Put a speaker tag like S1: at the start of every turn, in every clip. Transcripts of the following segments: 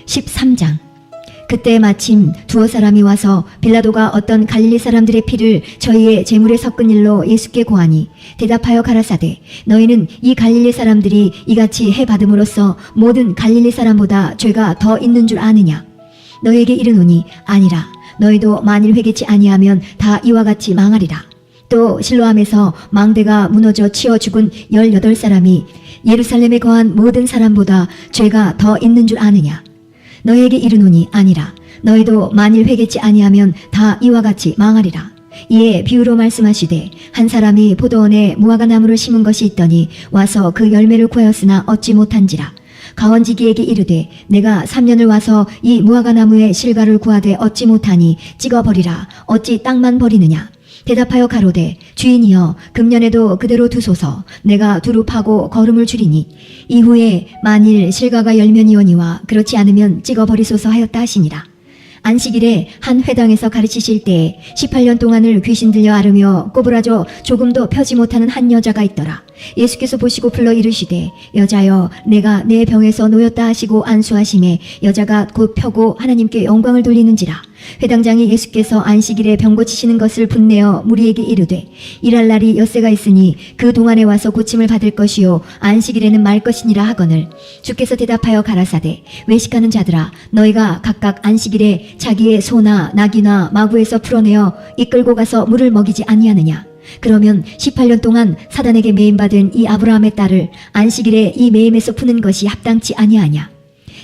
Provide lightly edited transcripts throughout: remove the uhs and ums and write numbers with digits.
S1: 13장. 그때 마침 두어 사람이 와서 빌라도가 어떤 갈릴리 사람들의 피를 저희의 제물에 섞은 일로 예수께 고하니 대답하여 가라사대, 너희는 이 갈릴리 사람들이 이같이 해받음으로써 모든 갈릴리 사람보다 죄가 더 있는 줄 아느냐? 너희에게 이르노니 아니라. 너희도 만일 회개치 아니하면 다 이와 같이 망하리라. 또 실로암에서 망대가 무너져 치어 죽은 18사람이 예루살렘에 거한 모든 사람보다 죄가 더 있는 줄 아느냐? 너희에게 이르노니 아니라. 너희도 만일 회개치 아니하면 다 이와 같이 망하리라. 이에 비유로 말씀하시되, 한 사람이 포도원에 무화과 나무를 심은 것이 있더니 와서 그 열매를 구하였으나 얻지 못한지라. 가원지기에게 이르되, 내가 3년을 와서 이 무화과 나무의 실과를 구하되 얻지 못하니 찍어버리라. 어찌 땅만 버리느냐? 대답하여 가로되, 주인이여, 금년에도 그대로 두소서. 내가 두루 파고 거름을 줄이니 이후에 만일 실과가 열면이오니와 그렇지 않으면 찍어버리소서 하였다 하시니라. 안식일에 한 회당에서 가르치실 때에 18년 동안을 귀신 들려 앓으며 꼬부라져 조금도 펴지 못하는 한 여자가 있더라. 예수께서 보시고 불러 이르시되, 여자여, 내가 내 병에서 놓였다 하시고 안수하심에 여자가 곧 펴고 하나님께 영광을 돌리는지라. 회당장이 예수께서 안식일에 병 고치시는 것을 분내어 무리에게 이르되, 일할 날이 엿새가 있으니 그 동안에 와서 고침을 받을 것이요 안식일에는 말 것이니라 하거늘, 주께서 대답하여 가라사대, 외식하는 자들아, 너희가 각각 안식일에 자기의 소나 나귀나 마구에서 풀어내어 이끌고 가서 물을 먹이지 아니하느냐? 그러면 18년 동안 사단에게 매임받은 이 아브라함의 딸을 안식일에 이 매임에서 푸는 것이 합당치 아니하냐?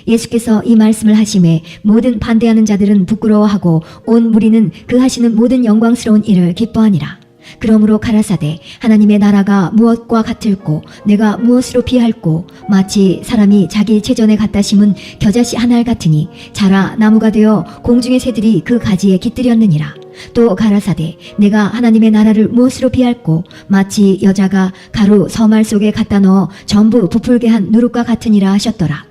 S1: 예수께서 이 말씀을 하심에 모든 반대하는 자들은 부끄러워하고 온 무리는 그 하시는 모든 영광스러운 일을 기뻐하니라. 그러므로 가라사대, 하나님의 나라가 무엇과 같을꼬? 내가 무엇으로 비할꼬? 마치 사람이 자기 체전에 갖다 심은 겨자씨 한 알 같으니 자라 나무가 되어 공중의 새들이 그 가지에 깃들였느니라. 또 가라사대, 내가 하나님의 나라를 무엇으로 비할꼬? 마치 여자가 가루 서말 속에 갖다 넣어 전부 부풀게 한 누룩과 같으니라 하셨더라.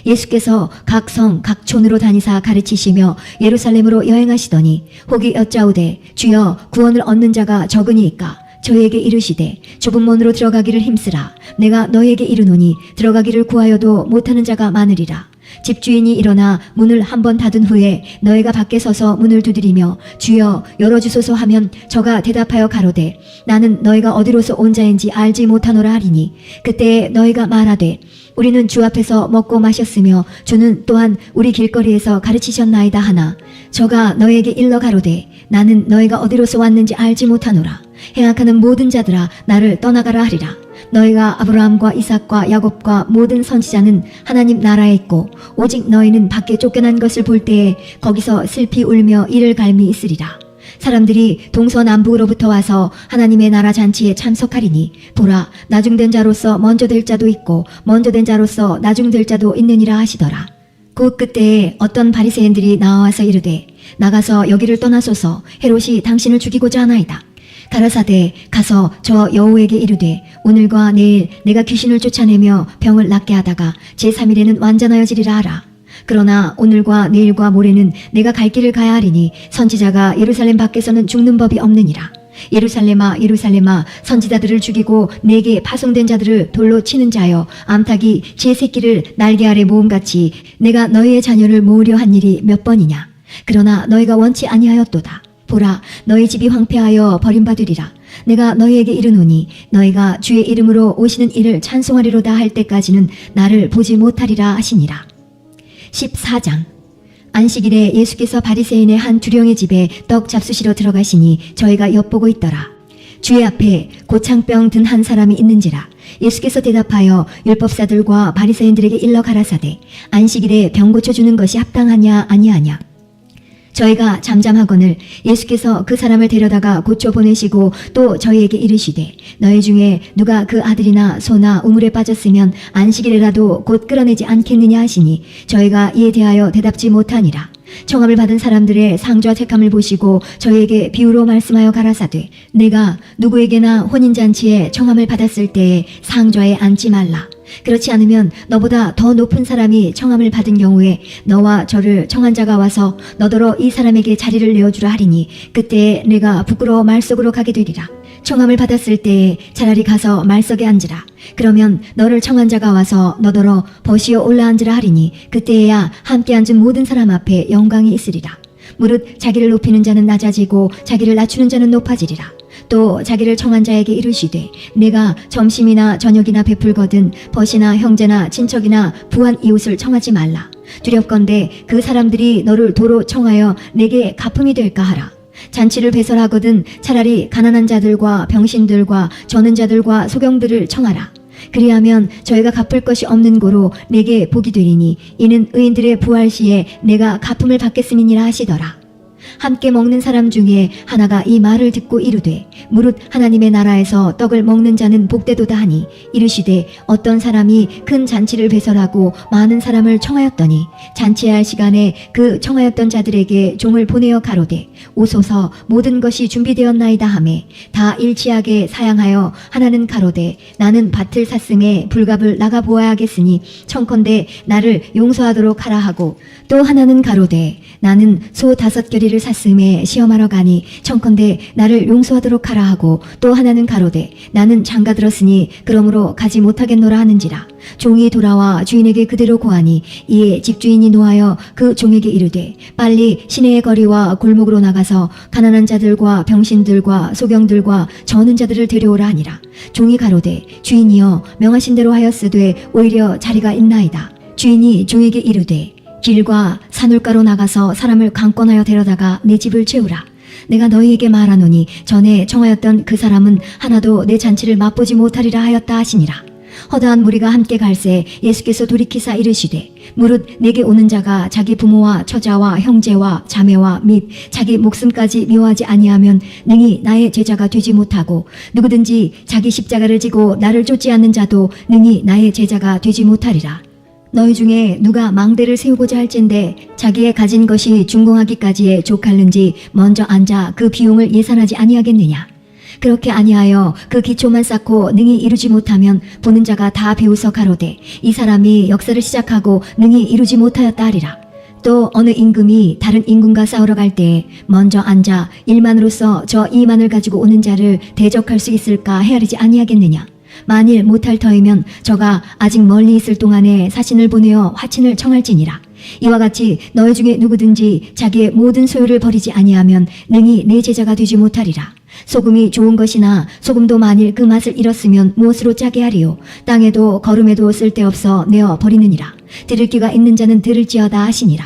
S1: 예수께서 각 성 각 촌으로 다니사 가르치시며 예루살렘으로 여행하시더니 혹이 여짜오되, 주여, 구원을 얻는 자가 적으니이까? 저희에게 이르시되, 좁은 문으로 들어가기를 힘쓰라. 내가 너희에게 이르노니 들어가기를 구하여도 못하는 자가 많으리라. 집주인이 일어나 문을 한번 닫은 후에 너희가 밖에 서서 문을 두드리며 주여 열어주소서 하면 저가 대답하여 가로되, 나는 너희가 어디로서 온 자인지 알지 못하노라 하리니, 그때 너희가 말하되, 우리는 주 앞에서 먹고 마셨으며 주는 또한 우리 길거리에서 가르치셨나이다 하나, 저가 너희에게 일러 가로되, 나는 너희가 어디로서 왔는지 알지 못하노라. 행악하는 모든 자들아, 나를 떠나가라 하리라. 너희가 아브라함과 이삭과 야곱과 모든 선지자는 하나님 나라에 있고 오직 너희는 밖에 쫓겨난 것을 볼 때에 거기서 슬피 울며 이를 갈미 있으리라. 사람들이 동서남북으로부터 와서 하나님의 나라 잔치에 참석하리니 보라, 나중된 자로서 먼저 될 자도 있고 먼저 된 자로서 나중될 자도 있느니라 하시더라. 곧 그때에 어떤 바리새인들이 나와서 이르되, 나가서 여기를 떠나소서. 헤롯이 당신을 죽이고자 하나이다. 가라사대, 가서 저 여우에게 이르되, 오늘과 내일 내가 귀신을 쫓아내며 병을 낫게 하다가 제3일에는 완전하여지리라 하라. 그러나 오늘과 내일과 모레는 내가 갈 길을 가야 하리니 선지자가 예루살렘 밖에서는 죽는 법이 없느니라. 예루살렘아, 예루살렘아, 선지자들을 죽이고 내게 파송된 자들을 돌로 치는 자여, 암탉이 제 새끼를 날개 아래 모음같이 내가 너희의 자녀를 모으려 한 일이 몇 번이냐? 그러나 너희가 원치 아니하였도다. 보라, 너희 집이 황폐하여 버림받으리라. 내가 너희에게 이르노니 너희가 주의 이름으로 오시는 이를 찬송하리로다 할 때까지는 나를 보지 못하리라 하시니라. 14장. 안식일에 예수께서 바리새인의 한 두령의 집에 떡 잡수시러 들어가시니 저희가 엿보고 있더라. 주의 앞에 고창병 든 한 사람이 있는지라. 예수께서 대답하여 율법사들과 바리새인들에게 일러 가라사대, 안식일에 병 고쳐주는 것이 합당하냐 아니하냐? 저희가 잠잠하거늘 예수께서 그 사람을 데려다가 고쳐 보내시고 또 저희에게 이르시되, 너희 중에 누가 그 아들이나 소나 우물에 빠졌으면 안식일에라도 곧 끌어내지 않겠느냐 하시니 저희가 이에 대하여 대답지 못하니라. 청함을 받은 사람들의 상좌 택함을 보시고 저희에게 비유로 말씀하여 가라사대, 내가 누구에게나 혼인잔치에 청함을 받았을 때에 상좌에 앉지 말라. 그렇지 않으면 너보다 더 높은 사람이 청함을 받은 경우에 너와 저를 청한 자가 와서 너더러 이 사람에게 자리를 내어주라 하리니 그때에 내가 부끄러워 말 속으로 가게 되리라. 청함을 받았을 때에 차라리 가서 말석에 앉으라. 그러면 너를 청한 자가 와서 너더러 버시어 올라앉으라 하리니 그때에야 함께 앉은 모든 사람 앞에 영광이 있으리라. 무릇 자기를 높이는 자는 낮아지고 자기를 낮추는 자는 높아지리라. 또 자기를 청한 자에게 이르시되 내가 점심이나 저녁이나 베풀거든 벗이나 형제나 친척이나 부한 이웃을 청하지 말라. 두렵건대 그 사람들이 너를 도로 청하여 내게 갚음이 될까 하라. 잔치를 배설하거든 차라리 가난한 자들과 병신들과 저는 자들과 소경들을 청하라. 그리하면 저희가 갚을 것이 없는 고로 내게 복이 되리니 이는 의인들의 부활 시에 내가 갚음을 받겠음이니라 하시더라. 함께 먹는 사람 중에 하나가 이 말을 듣고 이르되 무릇 하나님의 나라에서 떡을 먹는 자는 복되도다 하니 이르시되 어떤 사람이 큰 잔치를 배설하고 많은 사람을 청하였더니 잔치할 시간에 그 청하였던 자들에게 종을 보내어 가로되 오소서 모든 것이 준비되었나이다 하매 다 일치하게 사양하여 하나는 가로되 나는 밭을 샀음에 불갑을 나가 보아야겠으니 청컨대 나를 용서하도록 하라 하고 또 하나는 가로되 나는 소 5겨리를 샀음에 시험하러 가니 청컨대 나를 용서하도록 하라 하고 또 하나는 가로되 나는 장가 들었으니 그러므로 가지 못하겠노라 하는지라. 종이 돌아와 주인에게 그대로 고하니 이에 집주인이 노하여 그 종에게 이르되 빨리 시내의 거리와 골목으로 나가서 가난한 자들과 병신들과 소경들과 저는 자들을 데려오라 하니라. 종이 가로되 주인이여 명하신 대로 하였으되 오히려 자리가 있나이다. 주인이 종에게 이르되 길과 산울가로 나가서 사람을 강권하여 데려다가 내 집을 채우라. 내가 너희에게 말하노니 전에 청하였던 그 사람은 하나도 내 잔치를 맛보지 못하리라 하였다 하시니라. 허다한 무리가 함께 갈새 예수께서 돌이키사 이르시되 무릇 내게 오는 자가 자기 부모와 처자와 형제와 자매와 및 자기 목숨까지 미워하지 아니하면 능히 나의 제자가 되지 못하고 누구든지 자기 십자가를 지고 나를 쫓지 않는 자도 능히 나의 제자가 되지 못하리라. 너희 중에 누가 망대를 세우고자 할진대 자기의 가진 것이 준공하기까지에 족할는지 먼저 앉아 그 비용을 예산하지 아니하겠느냐. 그렇게 아니하여 그 기초만 쌓고 능히 이루지 못하면 보는 자가 다 비웃어 가로되 이 사람이 역사를 시작하고 능히 이루지 못하였다 하리라. 또 어느 임금이 다른 임금과 싸우러 갈 때에 먼저 앉아 1만으로서 저 2만을 가지고 오는 자를 대적할 수 있을까 헤아리지 아니하겠느냐. 만일 못할 터이면 저가 아직 멀리 있을 동안에 사신을 보내어 화친을 청할지니라. 이와 같이 너희 중에 누구든지 자기의 모든 소유를 버리지 아니하면 능히 내 제자가 되지 못하리라. 소금이 좋은 것이나 소금도 만일 그 맛을 잃었으면 무엇으로 짜게 하리요. 땅에도 거름에도 쓸데없어 내어 버리느니라. 들을 귀가 있는 자는 들을지어다 하시니라.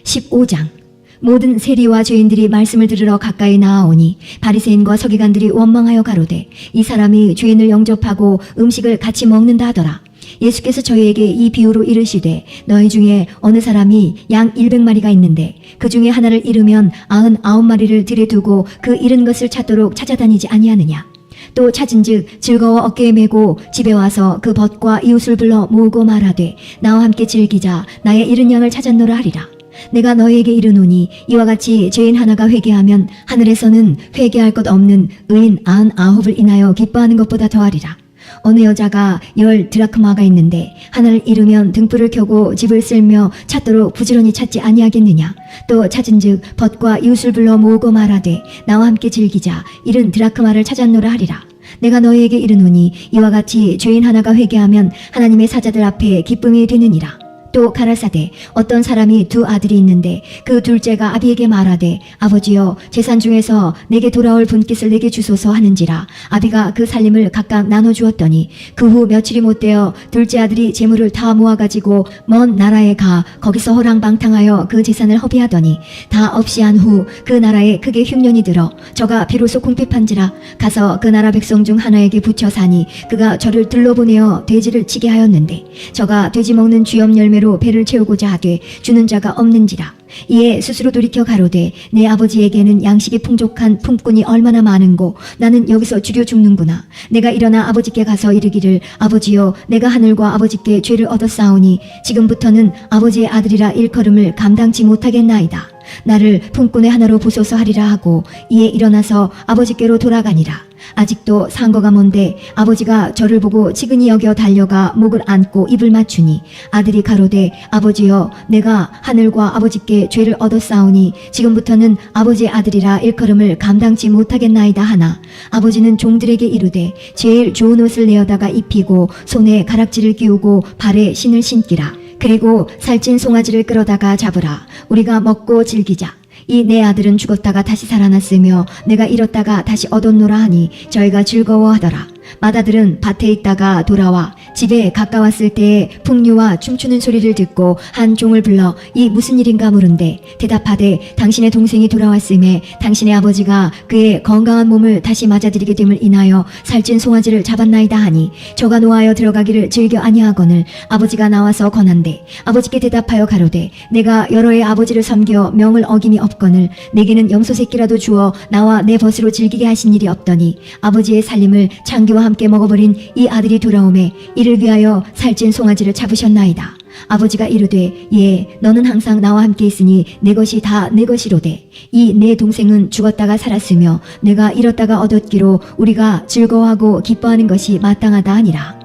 S1: 15장. 모든 세리와 죄인들이 말씀을 들으러 가까이 나아오니 바리새인과 서기관들이 원망하여 가로되 이 사람이 죄인을 영접하고 음식을 같이 먹는다 하더라. 예수께서 저희에게 이 비유로 이르시되 너희 중에 어느 사람이 양 100마리가 있는데 그 중에 하나를 잃으면 99마리를 들에 두고 그 잃은 것을 찾도록 찾아다니지 아니하느냐. 또 찾은즉 즐거워 어깨에 메고 집에 와서 그 벗과 이웃을 불러 모으고 말하되 나와 함께 즐기자 나의 잃은 양을 찾았노라 하리라. 내가 너희에게 이르노니 이와 같이 죄인 하나가 회개하면 하늘에서는 회개할 것 없는 의인 99을 인하여 기뻐하는 것보다 더하리라. 어느 여자가 10 드라크마가 있는데 하나를 잃으면 등불을 켜고 집을 쓸며 찾도록 부지런히 찾지 아니하겠느냐. 또 찾은즉 벗과 이웃을 불러 모으고 말하되 나와 함께 즐기자 70 드라크마를 찾았노라 하리라. 내가 너희에게 이르노니 이와 같이 죄인 하나가 회개하면 하나님의 사자들 앞에 기쁨이 되느니라. 또 가라사대 어떤 사람이 2 아들이 있는데 그 둘째가 아비에게 말하되 아버지여 재산 중에서 내게 돌아올 분깃을 내게 주소서 하는지라. 아비가 그 살림을 각각 나눠주었더니 그 후 며칠이 못되어 둘째 아들이 재물을 다 모아가지고 먼 나라에 가 거기서 호랑방탕하여 그 재산을 허비하더니 다 없이 한 후 그 나라에 크게 흉년이 들어 저가 비로소 궁핍한지라 가서 그 나라 백성 중 하나에게 붙여 사니 그가 저를 들러보내어 돼지를 치게 하였는데 저가 돼지 먹는 쥐염 열매로 배를 채우고자 하되 주는 자가 없는지라. 이에 스스로 돌이켜 가로되 내 아버지에게는 양식이 풍족한 품꾼이 얼마나 많은고 나는 여기서 주려 죽는구나. 내가 일어나 아버지께 가서 이르기를 아버지여 내가 하늘과 아버지께 죄를 얻었사오니 지금부터는 아버지의 아들이라 일컬음을 감당치 못하겠나이다. 나를 품꾼의 하나로 보소서 하리라 하고 이에 일어나서 아버지께로 돌아가니라. 아직도 상거가 먼데 아버지가 저를 보고 지근히 여겨 달려가 목을 안고 입을 맞추니 아들이 가로되 아버지여 내가 하늘과 아버지께 죄를 얻었사오니 지금부터는 아버지의 아들이라 일컬음을 감당치 못하겠나이다 하나 아버지는 종들에게 이르되 제일 좋은 옷을 내어다가 입히고 손에 가락지를 끼우고 발에 신을 신기라. 그리고 살찐 송아지를 끌어다가 잡으라. 우리가 먹고 즐기자. 이 내 아들은 죽었다가 다시 살아났으며 내가 잃었다가 다시 얻었노라 하니 저희가 즐거워하더라. 맏아들은 밭에 있다가 돌아와 집에 가까웠을 때에 풍류와 춤추는 소리를 듣고 한 종을 불러 이 무슨 일인가 물은데 대답하되 당신의 동생이 돌아왔음에 당신의 아버지가 그의 건강한 몸을 다시 맞아들이게 됨을 인하여 살찐 송아지를 잡았나이다 하니 저가 노하여 들어가기를 즐겨 아니하거늘 아버지가 나와서 권한대 아버지께 대답하여 가로되 내가 여러 해 아버지를 섬겨 명을 어김이 없거늘 내게는 염소 새끼라도 주어 나와 내 벗으로 즐기게 하신 일이 없더니 아버지의 살림을 장기와 함께 먹어버린 이 아들이 돌아오매 이를 위하여 살찐 송아지를 잡으셨나이다. 아버지가 이르되 예 너는 항상 나와 함께 있으니 내 것이 다 내 것이로되 이 내 동생은 죽었다가 살았으며 내가 잃었다가 얻었기로 우리가 즐거워하고 기뻐하는 것이 마땅하다 하니라.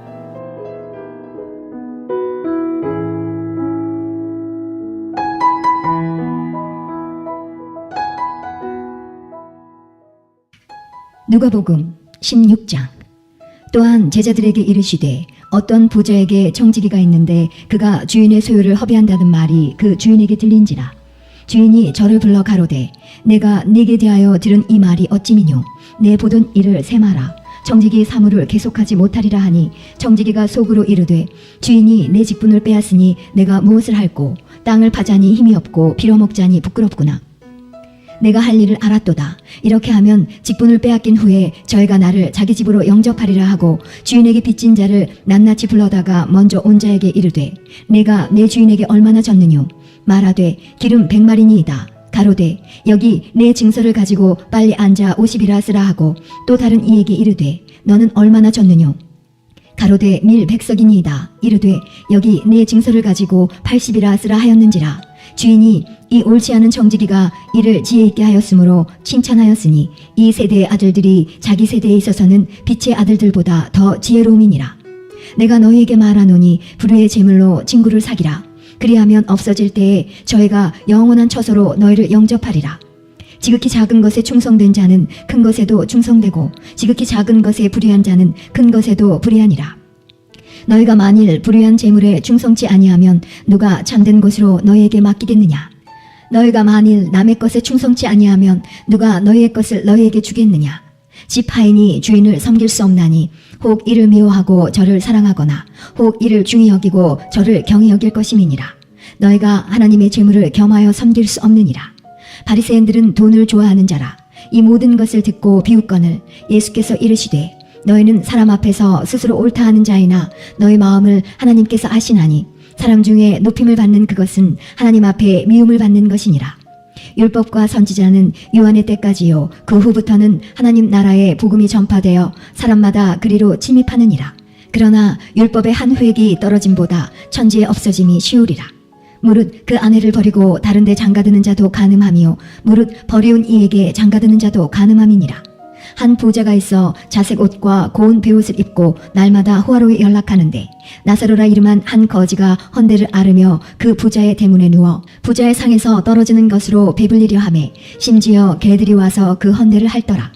S1: 누가복음 16장. 또한 제자들에게 이르시되 어떤 부자에게 청지기가 있는데 그가 주인의 소유를 허비한다는 말이 그 주인에게 들린지라. 주인이 저를 불러 가로되 내가 네게 대하여 들은 이 말이 어찌미뇨. 내 보던 일을 세마라. 청지기 사물을 계속하지 못하리라 하니 청지기가 속으로 이르되 주인이 내 직분을 빼앗으니 내가 무엇을 할꼬. 땅을 파자니 힘이 없고 빌어먹자니 부끄럽구나. 내가 할 일을 알았도다. 이렇게 하면 직분을 빼앗긴 후에 저희가 나를 자기 집으로 영접하리라 하고 주인에게 빚진 자를 낱낱이 불러다가 먼저 온 자에게 이르되 내가 내 주인에게 얼마나 졌느뇨. 말하되 기름 100마리니이다. 가로되 여기 내 증서를 가지고 빨리 앉아 50이라 쓰라 하고 또 다른 이에게 이르되 너는 얼마나 졌느뇨. 가로되 밀 100석이니이다. 이르되 여기 내 증서를 가지고 80이라 쓰라 하였는지라. 주인이 이 옳지 않은 청지기가 이를 지혜 있게 하였으므로 칭찬하였으니 이 세대의 아들들이 자기 세대에 있어서는 빛의 아들들보다 더 지혜로움이니라. 내가 너희에게 말하노니 불의의 재물로 친구를 사기라. 그리하면 없어질 때에 저희가 영원한 처소로 너희를 영접하리라. 지극히 작은 것에 충성된 자는 큰 것에도 충성되고 지극히 작은 것에 불의한 자는 큰 것에도 불의하니라. 너희가 만일 불의한 재물에 충성치 아니하면 누가 참된 것으로 너희에게 맡기겠느냐. 너희가 만일 남의 것에 충성치 아니하면 누가 너희의 것을 너희에게 주겠느냐. 집 하인이 주인을 섬길 수 없나니 혹 이를 미워하고 저를 사랑하거나 혹 이를 중히 여기고 저를 경히 여길 것임이니라. 너희가 하나님의 재물을 겸하여 섬길 수 없느니라. 바리새인들은 돈을 좋아하는 자라. 이 모든 것을 듣고 비웃거늘 예수께서 이르시되 너희는 사람 앞에서 스스로 옳다 하는 자이나 너희 마음을 하나님께서 아시나니 사람 중에 높임을 받는 그것은 하나님 앞에 미움을 받는 것이니라. 율법과 선지자는 요한의 때까지요 그 후부터는 하나님 나라의 복음이 전파되어 사람마다 그리로 침입하느니라. 그러나 율법의 한 획이 떨어짐보다 천지의 없어짐이 쉬우리라. 무릇 그 아내를 버리고 다른 데 장가드는 자도 가늠하며 무릇 버리운 이에게 장가드는 자도 가늠함이니라. 한 부자가 있어 자색 옷과 고운 베옷을 입고 날마다 호화로이 연락하는데 나사로라 이름한 한 거지가 헌대를 앓으며 그 부자의 대문에 누워 부자의 상에서 떨어지는 것으로 배불리려 하매 심지어 개들이 와서 그 헌대를 핥더라.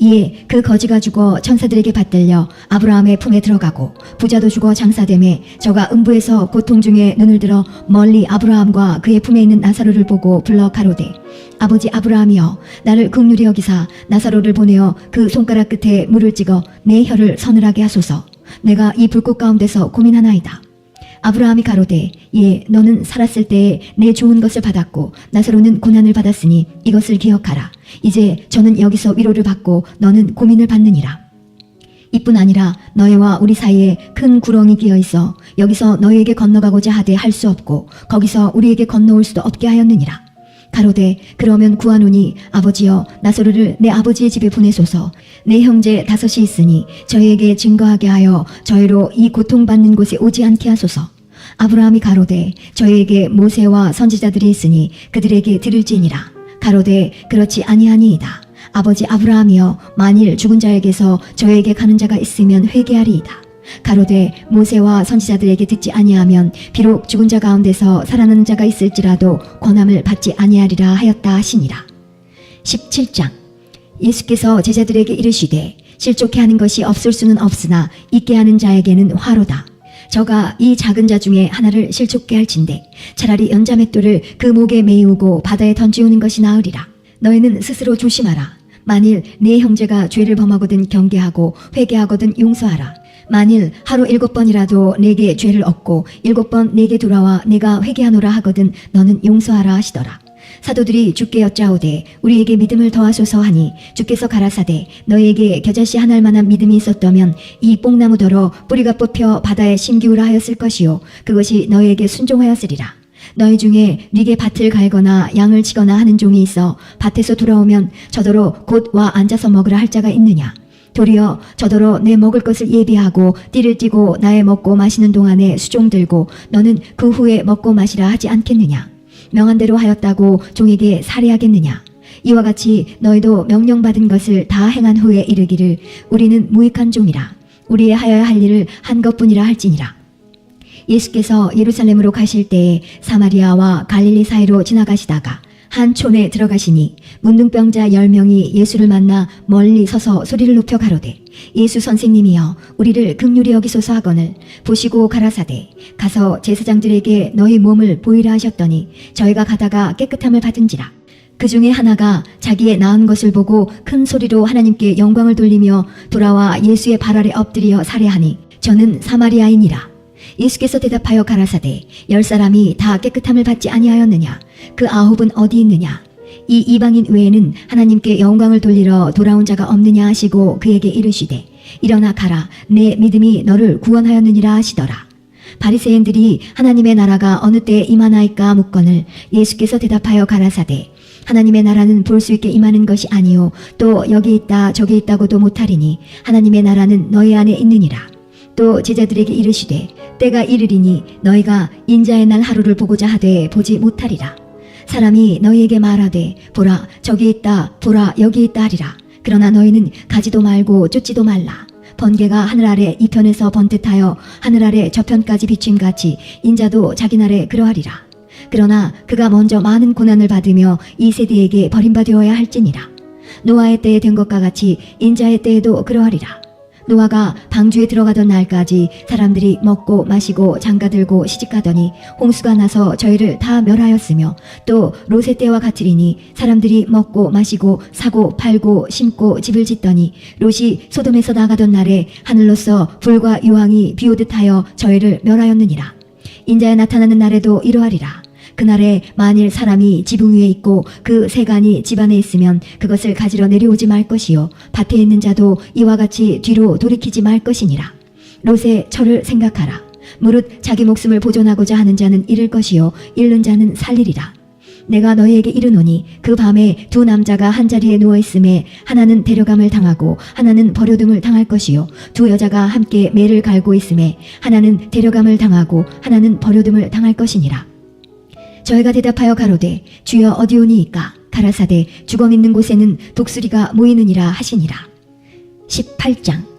S1: 이에 그 거지가 죽어 천사들에게 받들려 아브라함의 품에 들어가고 부자도 죽어 장사되매 저가 음부에서 고통 중에 눈을 들어 멀리 아브라함과 그의 품에 있는 나사로를 보고 불러 가로되 아버지 아브라함이여 나를 긍휼히 여기사 나사로를 보내어 그 손가락 끝에 물을 찍어 내 혀를 서늘하게 하소서. 내가 이 불꽃 가운데서 고민하나이다. 아브라함이 가로되 예 너는 살았을 때에 내 좋은 것을 받았고 나사로는 고난을 받았으니 이것을 기억하라. 이제 저는 여기서 위로를 받고 너는 고민을 받느니라. 이뿐 아니라 너희와 우리 사이에 큰 구렁이 끼어 있어 여기서 너희에게 건너가고자 하되 할 수 없고 거기서 우리에게 건너올 수도 없게 하였느니라. 가로되 그러면 구하노니 아버지여 나사로를 내 아버지의 집에 보내소서. 내 형제 5이 있으니 저희에게 증거하게 하여 저희로 이 고통받는 곳에 오지 않게 하소서. 아브라함이 가로되 저희에게 모세와 선지자들이 있으니 그들에게 들을지니라. 가로되 그렇지 아니하니이다. 아버지 아브라함이여 만일 죽은 자에게서 저에게 가는 자가 있으면 회개하리이다. 가로되 모세와 선지자들에게 듣지 아니하면 비록 죽은 자 가운데서 살아나는 자가 있을지라도 권함을 받지 아니하리라 하였다 하시니라. 17장. 예수께서 제자들에게 이르시되 실족해 하는 것이 없을 수는 없으나 있게 하는 자에게는 화로다. 저가 이 작은 자 중에 하나를 실족게 할진대 차라리 연자맷돌을 그 목에 메이우고 바다에 던지우는 것이 나으리라. 너희는 스스로 조심하라. 만일 네 형제가 죄를 범하거든 경계하고 회개하거든 용서하라. 만일 하루 7번이라도 내게 죄를 얻고 7번 내게 돌아와 내가 회개하노라 하거든 너는 용서하라 하시더라. 사도들이 주께 여짜오되 우리에게 믿음을 더하소서 하니 주께서 가라사대 너희에게 겨자씨 한 알만한 믿음이 있었다면 이 뽕나무더러 뿌리가 뽑혀 바다에 심기우라 하였을 것이요 그것이 너희에게 순종하였으리라. 너희 중에 네게 밭을 갈거나 양을 치거나 하는 종이 있어 밭에서 돌아오면 저더러 곧 와 앉아서 먹으라 할 자가 있느냐. 도리어 저더러 내 먹을 것을 예비하고 띠를 띠고 나의 먹고 마시는 동안에 수종 들고 너는 그 후에 먹고 마시라 하지 않겠느냐. 명한 대로 하였다고 종에게 살해하겠느냐. 이와 같이 너희도 명령받은 것을 다 행한 후에 이르기를 우리는 무익한 종이라. 우리의 하여야 할 일을 한 것뿐이라 할지니라. 예수께서 예루살렘으로 가실 때에 사마리아와 갈릴리 사이로 지나가시다가 한 촌에 들어가시니 문둥병자 10명이 예수를 만나 멀리 서서 소리를 높여 가로되 예수 선생님이여 우리를 긍휼히 여기소서 하거늘 보시고 가라사대 가서 제사장들에게 너희 몸을 보이라 하셨더니 저희가 가다가 깨끗함을 받은지라. 그 중에 하나가 자기의 나은 것을 보고 큰 소리로 하나님께 영광을 돌리며 돌아와 예수의 발 아래 엎드려 살해하니 저는 사마리아인이라. 예수께서 대답하여 가라사대 10사람이 다 깨끗함을 받지 아니하였느냐. 그 9은 어디 있느냐. 이 이방인 외에는 하나님께 영광을 돌리러 돌아온 자가 없느냐 하시고 그에게 이르시되 일어나 가라 내 믿음이 너를 구원하였느니라 하시더라. 바리새인들이 하나님의 나라가 어느 때에 임하나이까 묻거늘 예수께서 대답하여 가라사대 하나님의 나라는 볼 수 있게 임하는 것이 아니요 또 여기 있다 저기 있다고도 못하리니 하나님의 나라는 너희 안에 있느니라. 또 제자들에게 이르시되 때가 이르리니 너희가 인자의 날 하루를 보고자 하되 보지 못하리라. 사람이 너희에게 말하되 보라 저기 있다 보라 여기 있다 하리라. 그러나 너희는 가지도 말고 쫓지도 말라. 번개가 하늘 아래 이편에서 번듯하여 하늘 아래 저편까지 비춤같이 인자도 자기 날에 그러하리라. 그러나 그가 먼저 많은 고난을 받으며 이 세대에게 버림받아야 할지니라. 노아의 때에 된 것과 같이 인자의 때에도 그러하리라. 노아가 방주에 들어가던 날까지 사람들이 먹고 마시고 장가들고 시집가더니 홍수가 나서 저희를 다 멸하였으며 또 롯의 때와 같으리니 사람들이 먹고 마시고 사고 팔고 심고 집을 짓더니 롯이 소돔에서 나가던 날에 하늘로서 불과 유황이 비오듯 하여 저희를 멸하였느니라. 인자에 나타나는 날에도 이러하리라. 그날에 만일 사람이 지붕 위에 있고 그 세간이 집 안에 있으면 그것을 가지러 내려오지 말 것이요 밭에 있는 자도 이와 같이 뒤로 돌이키지 말 것이니라. 롯의 철을 생각하라. 무릇 자기 목숨을 보존하고자 하는 자는 잃을 것이요 잃는 자는 살리리라. 내가 너희에게 이르노니 그 밤에 두 남자가 한 자리에 누워 있음에 하나는 데려감을 당하고 하나는 버려둠을 당할 것이요 두 여자가 함께 매를 갈고 있음에 하나는 데려감을 당하고 하나는 버려둠을 당할 것이니라. 저희가 대답하여 가로되 주여 어디오니이까. 가라사대 죽어 있는 곳에는 독수리가 모이느니라 하시니라. 18장.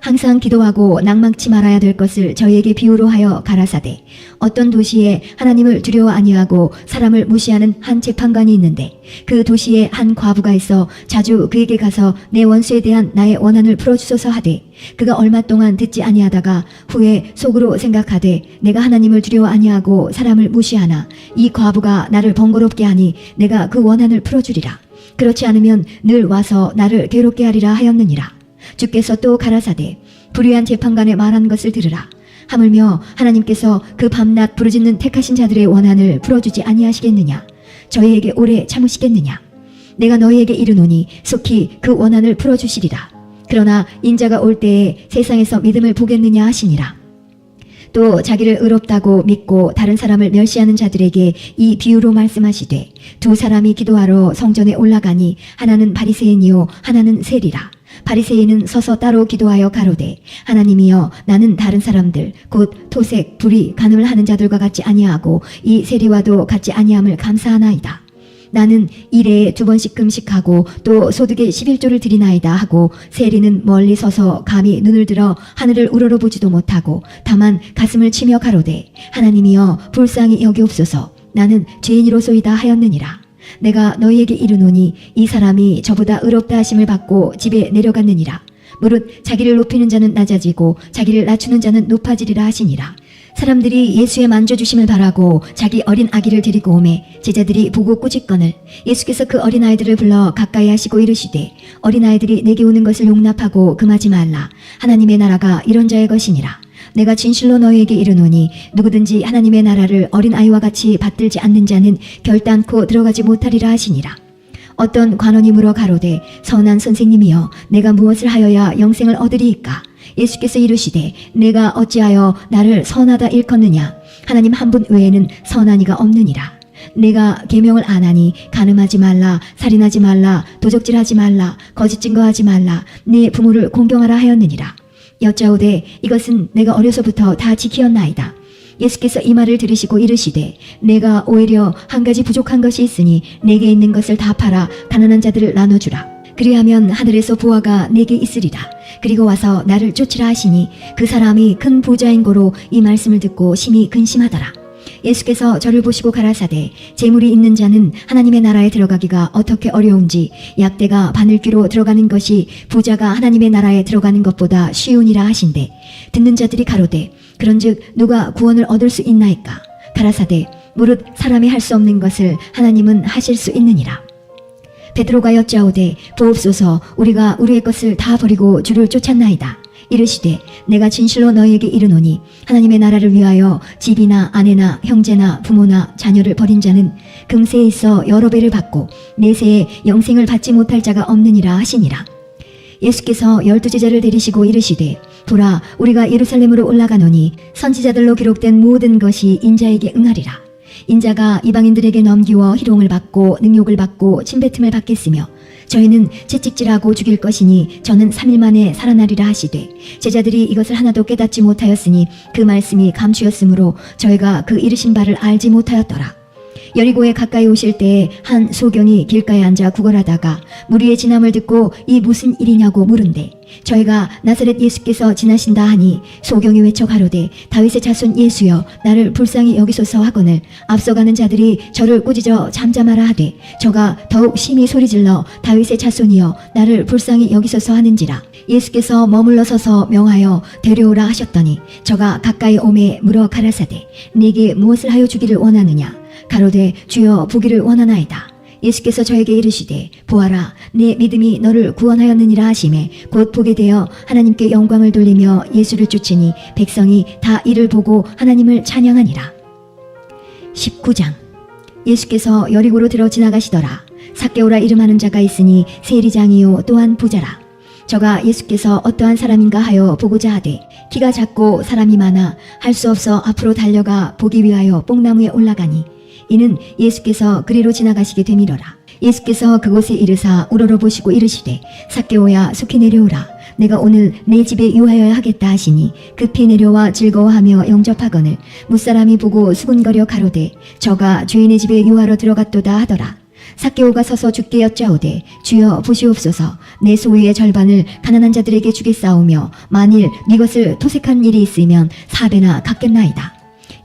S1: 항상 기도하고 낭망치 말아야 될 것을 저희에게 비유로 하여 가라사대 어떤 도시에 하나님을 두려워 아니하고 사람을 무시하는 한 재판관이 있는데 그 도시에 한 과부가 있어 자주 그에게 가서 내 원수에 대한 나의 원한을 풀어주소서 하되 그가 얼마 동안 듣지 아니하다가 후에 속으로 생각하되 내가 하나님을 두려워 아니하고 사람을 무시하나 이 과부가 나를 번거롭게 하니 내가 그 원한을 풀어주리라. 그렇지 않으면 늘 와서 나를 괴롭게 하리라 하였느니라. 주께서 또 가라사대 불의한 재판관의 말한 것을 들으라. 하물며 하나님께서 그 밤낮 부르짖는 택하신 자들의 원한을 풀어주지 아니하시겠느냐. 저희에게 오래 참으시겠느냐. 내가 너희에게 이르노니 속히 그 원한을 풀어주시리라. 그러나 인자가 올 때에 세상에서 믿음을 보겠느냐 하시니라. 또 자기를 의롭다고 믿고 다른 사람을 멸시하는 자들에게 이 비유로 말씀하시되 두 사람이 기도하러 성전에 올라가니 하나는 바리새인이요 하나는 세리라. 바리새인은 서서 따로 기도하여 가로되 하나님이여 나는 다른 사람들 곧 토색, 불의, 간음을 하는 자들과 같지 아니하고 이 세리와도 같지 아니함을 감사하나이다. 나는 일에 2번씩 금식하고 또 소득의 11조를 드리나이다 하고 세리는 멀리 서서 감히 눈을 들어 하늘을 우러러보지도 못하고 다만 가슴을 치며 가로되 하나님이여 불쌍히 여기옵소서 나는 죄인이로소이다 하였느니라. 내가 너희에게 이르노니 이 사람이 저보다 의롭다 하심을 받고 집에 내려갔느니라. 무릇 자기를 높이는 자는 낮아지고 자기를 낮추는 자는 높아지리라 하시니라. 사람들이 예수의 만져주심을 바라고 자기 어린 아기를 데리고 오매 제자들이 보고 꾸짖거늘 예수께서 그 어린아이들을 불러 가까이 하시고 이르시되 어린아이들이 내게 오는 것을 용납하고 금하지 말라. 하나님의 나라가 이런 자의 것이니라. 내가 진실로 너희에게 이르노니 누구든지 하나님의 나라를 어린아이와 같이 받들지 않는 자는 결단코 들어가지 못하리라 하시니라. 어떤 관원이 물어 가로되 선한 선생님이여 내가 무엇을 하여야 영생을 얻으리이까? 예수께서 이르시되 내가 어찌하여 나를 선하다 일컫느냐? 하나님 한 분 외에는 선한 이가 없느니라. 내가 계명을 안 하니 간음하지 말라, 살인하지 말라, 도적질하지 말라, 거짓 증거하지 말라, 네 부모를 공경하라 하였느니라. 여짜오되 이것은 내가 어려서부터 다 지키었나이다. 예수께서 이 말을 들으시고 이르시되 내가 오히려 한 가지 부족한 것이 있으니 내게 있는 것을 다 팔아 가난한 자들을 나눠주라. 그리하면 하늘에서 보화가 내게 있으리라. 그리고 와서 나를 쫓으라 하시니 그 사람이 큰 부자인 고로 이 말씀을 듣고 심히 근심하더라. 예수께서 저를 보시고 가라사대 재물이 있는 자는 하나님의 나라에 들어가기가 어떻게 어려운지 약대가 바늘귀로 들어가는 것이 부자가 하나님의 나라에 들어가는 것보다 쉬우니라 하신대 듣는 자들이 가로되 그런즉 누가 구원을 얻을 수 있나이까? 가라사대 무릇 사람이 할 수 없는 것을 하나님은 하실 수 있느니라. 베드로가 여짜오되 보옵소서 우리가 우리의 것을 다 버리고 주를 쫓았나이다. 이르시되 내가 진실로 너희에게 이르노니 하나님의 나라를 위하여 집이나 아내나 형제나 부모나 자녀를 버린 자는 금세에 있어 여러 배를 받고 내세에 영생을 받지 못할 자가 없느니라 하시니라. 예수께서 12제자를 데리시고 이르시되 보라 우리가 예루살렘으로 올라가노니 선지자들로 기록된 모든 것이 인자에게 응하리라. 인자가 이방인들에게 넘기워 희롱을 받고 능욕을 받고 침뱉음을 받겠으며 저희는 채찍질하고 죽일 것이니 저는 3일 만에 살아나리라 하시되 제자들이 이것을 하나도 깨닫지 못하였으니 그 말씀이 감추였으므로 저희가 그 이르신 바를 알지 못하였더라. 여리고에 가까이 오실 때에 한 소경이 길가에 앉아 구걸하다가 무리의 진함을 듣고 이 무슨 일이냐고 물은데 저희가 나사렛 예수께서 지나신다 하니 소경이 외쳐 가로되 다윗의 자손 예수여 나를 불쌍히 여기소서 하거늘 앞서가는 자들이 저를 꾸짖어 잠잠하라 하되 저가 더욱 심히 소리질러 다윗의 자손이여 나를 불쌍히 여기소서 하는지라. 예수께서 머물러 서서 명하여 데려오라 하셨더니 저가 가까이 오매 물어 가라사대 네게 무엇을 하여 주기를 원하느냐? 가로되 주여 보기를 원하나이다. 예수께서 저에게 이르시되 보아라 내 믿음이 너를 구원하였느니라 하시매 곧 보게 되어 하나님께 영광을 돌리며 예수를 쫓으니 백성이 다 이를 보고 하나님을 찬양하니라. 19장 예수께서 여리고로 들어 지나가시더라. 삭개오라 이름하는 자가 있으니 세리장이요 또한 부자라. 저가 예수께서 어떠한 사람인가 하여 보고자 하되 키가 작고 사람이 많아 할 수 없어 앞으로 달려가 보기 위하여 뽕나무에 올라가니 이는 예수께서 그리로 지나가시게 되미러라. 예수께서 그곳에 이르사 우러러보시고 이르시되 삭개오야 속히 내려오라. 내가 오늘 내 집에 유하여야 하겠다 하시니 급히 내려와 즐거워하며 영접하거늘 무사람이 보고 수군거려 가로되 저가 주인의 집에 유하러 들어갔도다 하더라. 삭개오가 서서 주께 여짜오되 주여 보시옵소서 내 소유의 절반을 가난한 자들에게 주겠사오며 만일 네 것을 토색한 일이 있으면 4배나 갚겠나이다.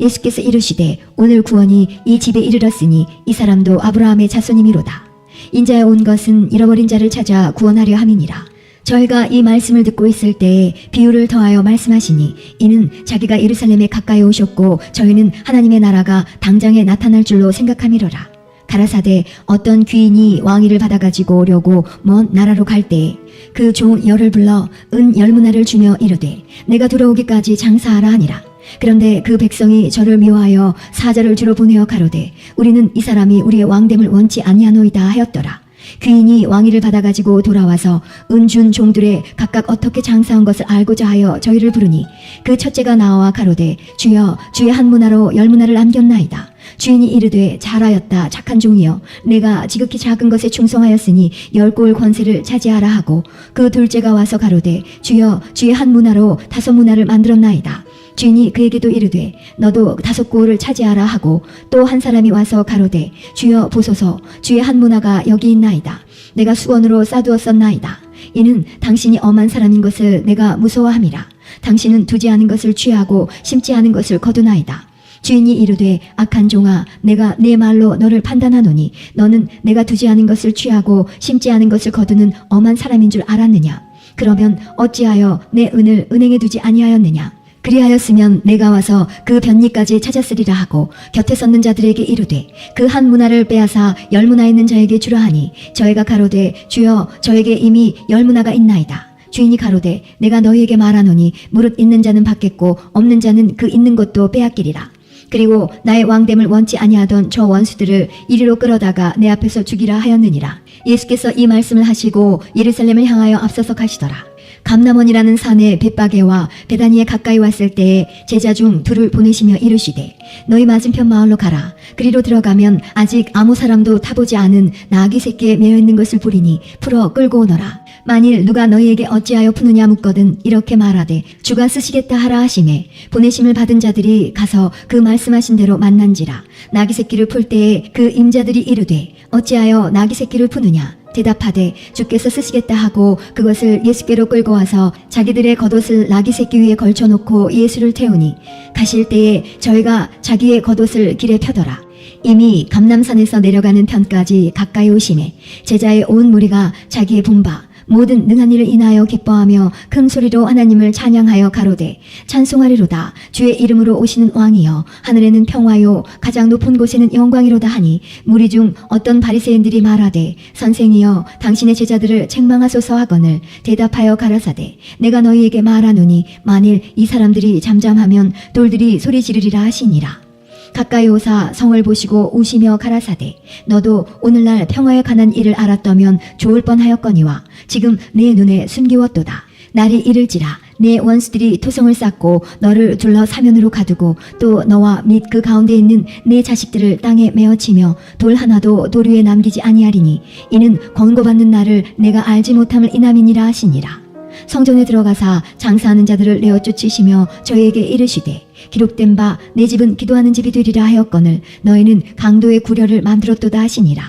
S1: 예수께서 이르시되 오늘 구원이 이 집에 이르렀으니 이 사람도 아브라함의 자손이미로다. 인자에 온 것은 잃어버린 자를 찾아 구원하려 함이니라. 저희가 이 말씀을 듣고 있을 때에 비유를 더하여 말씀하시니 이는 자기가 예루살렘에 가까이 오셨고 저희는 하나님의 나라가 당장에 나타날 줄로 생각함이로라. 가라사대 어떤 귀인이 왕위를 받아가지고 오려고 먼 나라로 갈 때에 그 종 열을 불러 은 10문화를 주며 이르되 내가 돌아오기까지 장사하라 하니라. 그런데 그 백성이 저를 미워하여 사자를 주로 보내어 가로되 우리는 이 사람이 우리의 왕됨을 원치 아니하노이다 하였더라. 귀인이 왕위를 받아가지고 돌아와서 은준 종들의 각각 어떻게 장사한 것을 알고자 하여 저희를 부르니 그 첫째가 나와 가로되 주여 주의 한 문화로 열 문화를 남겼나이다. 주인이 이르되 잘하였다 착한 종이여 내가 지극히 작은 것에 충성하였으니 10골 권세를 차지하라 하고 그 둘째가 와서 가로되 주여 주의 한 문화로 5문화를 만들었나이다. 주인이 그에게도 이르되 너도 5골을 차지하라 하고 또 한 사람이 와서 가로되 주여 보소서 주의 한 문화가 여기 있나이다. 내가 수건으로 싸두었었나이다. 이는 당신이 엄한 사람인 것을 내가 무서워함이라. 당신은 두지 않은 것을 취하고 심지 않은 것을 거두나이다. 주인이 이르되 악한 종아 내가 내 말로 너를 판단하노니 너는 내가 두지 않은 것을 취하고 심지 않은 것을 거두는 엄한 사람인 줄 알았느냐. 그러면 어찌하여 내 은을 은행에 두지 아니하였느냐. 그리하였으면 내가 와서 그 변리까지 찾았으리라 하고 곁에 섰는 자들에게 이르되 그 한 문화를 빼앗아 10문화 있는 자에게 주라 하니 저희가 가로되 주여 저에게 이미 10문화가 있나이다. 주인이 가로되 내가 너희에게 말하노니 무릇 있는 자는 받겠고 없는 자는 그 있는 것도 빼앗기리라. 그리고 나의 왕됨을 원치 아니하던 저 원수들을 이리로 끌어다가 내 앞에서 죽이라 하였느니라. 예수께서 이 말씀을 하시고 예루살렘을 향하여 앞서서 가시더라. 감람원이라는 산에 벳바게와 베다니에 가까이 왔을 때에 제자 중 둘을 보내시며 이르시되 너희 맞은편 마을로 가라. 그리로 들어가면 아직 아무 사람도 타보지 않은 나귀 새끼에 매어있는 것을 보리니 풀어 끌고 오너라. 만일 누가 너희에게 어찌하여 푸느냐 묻거든 이렇게 말하되 주가 쓰시겠다 하라 하시매 보내심을 받은 자들이 가서 그 말씀하신 대로 만난지라. 나귀 새끼를 풀 때에 그 임자들이 이르되 어찌하여 나귀 새끼를 푸느냐. 대답하되 주께서 쓰시겠다 하고 그것을 예수께로 끌고 와서 자기들의 겉옷을 나귀 새끼 위에 걸쳐놓고 예수를 태우니 가실 때에 저희가 자기의 겉옷을 길에 펴더라. 이미 감람산에서 내려가는 편까지 가까이 오시매 제자의 온 무리가 자기의 분바 모든 능한 일을 인하여 기뻐하며 큰 소리로 하나님을 찬양하여 가로되 찬송하리로다. 주의 이름으로 오시는 왕이여 하늘에는 평화요 가장 높은 곳에는 영광이로다 하니 무리 중 어떤 바리새인들이 말하되 선생이여 당신의 제자들을 책망하소서 하거늘 대답하여 가라사대 내가 너희에게 말하노니 만일 이 사람들이 잠잠하면 돌들이 소리 지르리라 하시니라. 가까이 오사 성을 보시고 우시며 가라사대 너도 오늘날 평화에 관한 일을 알았더면 좋을 뻔하였거니와 지금 내 눈에 숨기웠도다. 날이 이를지라 내 원수들이 토성을 쌓고 너를 둘러 사면으로 가두고 또 너와 및 그 가운데 있는 내 자식들을 땅에 메어치며 돌 하나도 돌 위에 남기지 아니하리니 이는 권고받는 날을 내가 알지 못함을 인함이니라 하시니라. 성전에 들어가사 장사하는 자들을 내어 쫓으시며 저희에게 이르시되 기록된 바 내 집은 기도하는 집이 되리라 하였거늘 너희는 강도의 구려를 만들었도다 하시니라.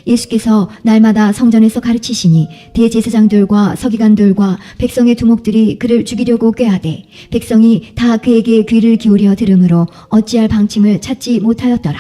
S1: 예수께서 날마다 성전에서 가르치시니 대제사장들과 서기관들과 백성의 두목들이 그를 죽이려고 꾀하되 백성이 다 그에게 귀를 기울여 들으므로 어찌할 방침을 찾지 못하였더라.